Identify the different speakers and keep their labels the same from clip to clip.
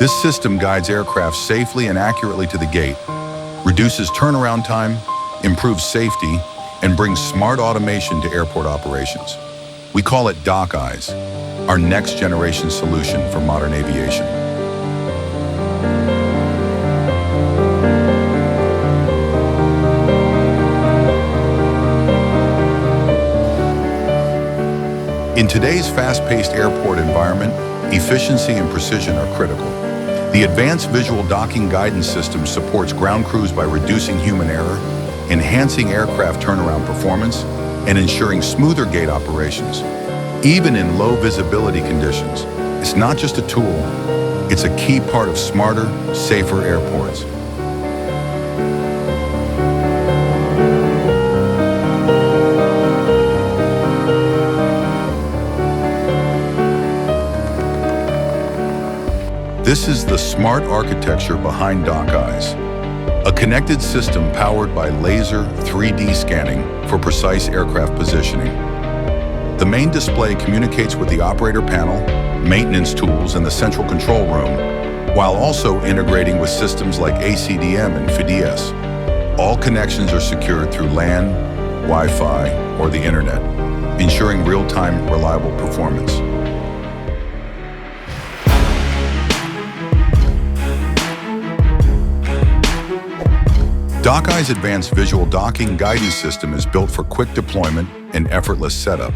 Speaker 1: This system guides aircraft safely and accurately to the gate, reduces turnaround time, improves safety, and brings smart automation to airport operations. We call it Dock Eyes, our next-generation solution for modern aviation. In today's fast-paced airport environment, efficiency and precision are critical. The advanced visual docking guidance system supports ground crews by reducing human error, enhancing aircraft turnaround performance, and ensuring smoother gate operations. Even in low visibility conditions, it's not just a tool, it's a key part of smarter, safer airports. This is the smart architecture behind Dock Eyes, a connected system powered by laser 3D scanning for precise aircraft positioning. The main display communicates with the operator panel, maintenance tools, and the central control room, while also integrating with systems like A-CDM and FIDS. All connections are secured through LAN, Wi-Fi, or the internet, ensuring real-time, reliable performance. Dock Eyes' advanced visual docking guidance system is built for quick deployment and effortless setup.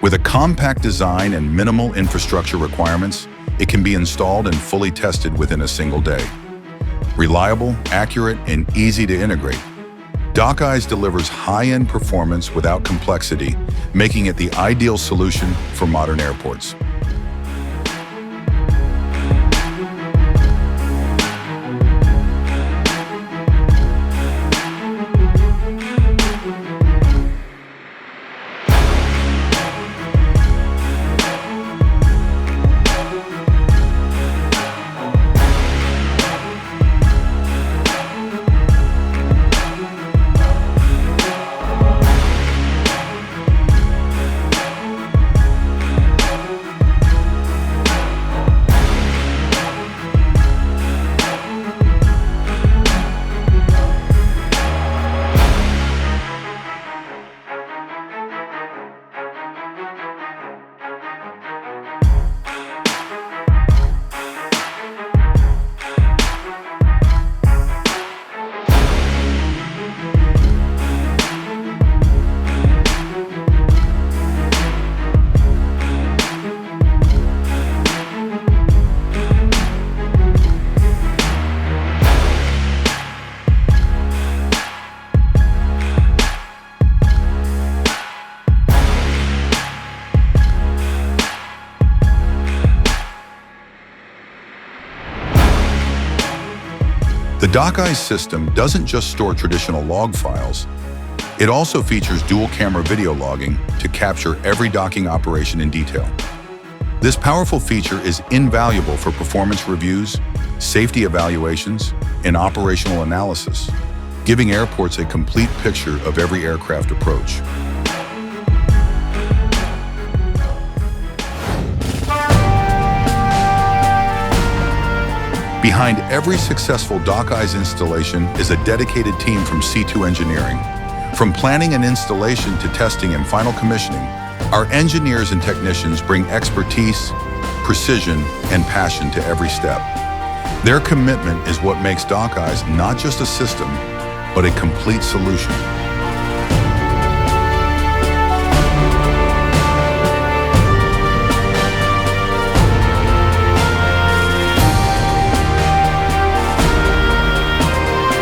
Speaker 1: With a compact design and minimal infrastructure requirements, it can be installed and fully tested within a single day. Reliable, accurate, and easy to integrate, Dock Eyes delivers high-end performance without complexity, making it the ideal solution for modern airports. The Dock Eyes system doesn't just store traditional log files, it also features dual-camera video logging to capture every docking operation in detail. This powerful feature is invaluable for performance reviews, safety evaluations, and operational analysis, giving airports a complete picture of every aircraft approach. Behind every successful Dock Eyes installation is a dedicated team from Ctwoe engineering. From planning and installation to testing and final commissioning, our engineers and technicians bring expertise, precision, and passion to every step. Their commitment is what makes Dock Eyes not just a system, but a complete solution.